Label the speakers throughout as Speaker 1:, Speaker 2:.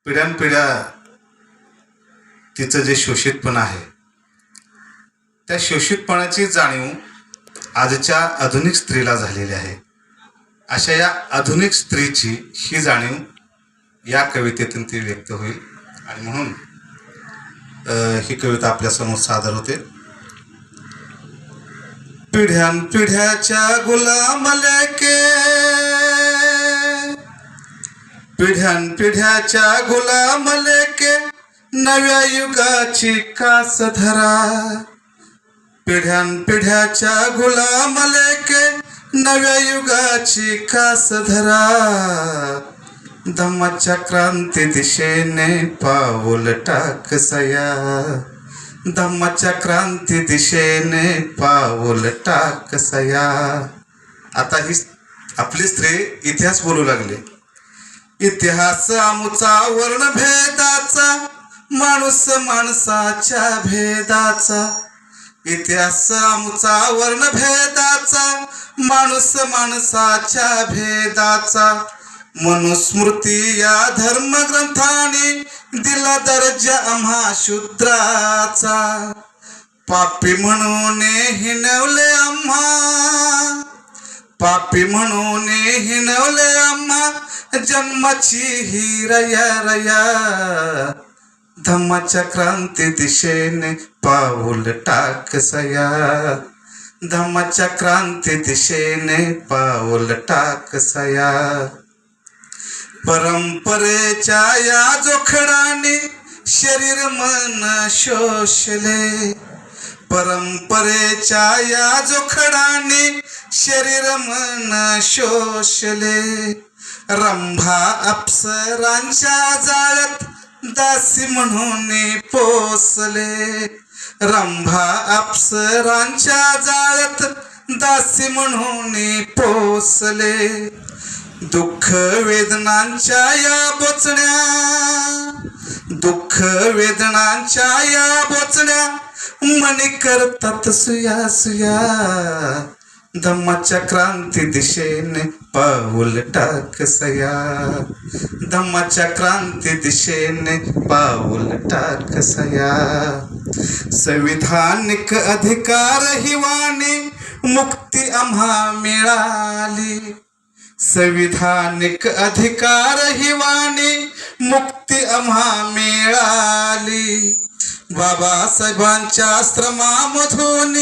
Speaker 1: पिढ्यानपिढ्या तिचं जे शोषितपण आहे त्या शोषितपणाची जाणीव आजच्या आधुनिक स्त्रीला झालेली आहे. अशा या आधुनिक स्त्रीची ही जाणीव या कवितेतून ती व्यक्त होईल आणि म्हणून ही कविता आपल्यासमोर सादर होते. पिढ्यानपिढ्याच्या गुलाम लेके, पिढ्यानपिढ्याच्या गुलाम लेके नव्या युगाची कास धरा. पिढ्यानपिढ्याच्या गुलाम लेके नव्या युगाची कास धरा. धम्माच्या क्रांती दिशेने पाऊल टाक सया. धम्माच्या क्रांती दिशेने पाऊल टाक सया. आता ही आपली स्त्री इतिहास बोलू लागली. इतिहास आमुचा वर्णभेदाचा, माणूस माणसाच्या भेदाचा. इतिहास आमुचा वर्णभेदाचा, माणूस माणसाच्या भेदाचा. मनुस्मृती या धर्मग्रंथाने दिला दर्जा आम्हा शूद्राचा. पापी म्हणून हिणवले आम्हा, पापी म्हणून हिणवले आम्हा जन्माची ही रया रया. धम्माच्या क्रांती दिशेने पाऊल टाक सया. धम्माच्या क्रांती दिशेने पाऊल टाक सया. परंपरेच्या या जोखडाने शरीर मन शोषले. परंपरेच्या या जोखडाने शरीर मन शोषले. रंभा अप्सरांच्या जाळ्यात दासी म्हणून पोसले. रंभा अप्सरांच्या जाळ्यात दासी म्हणून पोसले. दुःख वेदनांच्या या बोचण्या, दुःख वेदनांच्या या बोचण्या मनी करतात सुया सुया. धम्माच्या क्रांती दिशेने पाऊल टाक सया. धम्माच्या क्रांती दिशेने पाऊल टाक सया. संविधानिक अधिकार हिवाने मुक्ती आम्हा मिळाली. संविधानिक अधिकार हिवाने मुक्ती आम्हा मिळाली. बाबासाहेबांच्या श्रमामधून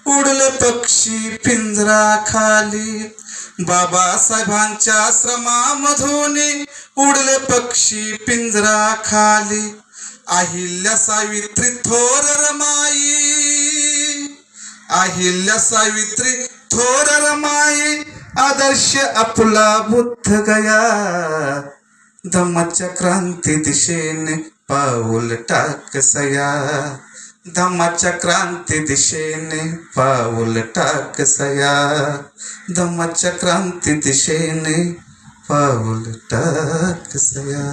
Speaker 1: उडले पक्षी पिंजरा खाली. बाबासाहेबांच्या श्रमामधून उडले पक्षी पिंजरा खाली. अहिल्या सावित्री थोर रमाई, अहिल्या सावित्री थोर रमाई आदर्श आपला बुद्ध गया. धम्माच्या क्रांती दिशेने पाऊल टाक सया. धम्माच्या क्रांती दिशेने पाऊल टाक सया. धम्माच्या क्रांती दिशेने पाऊल टाक सया.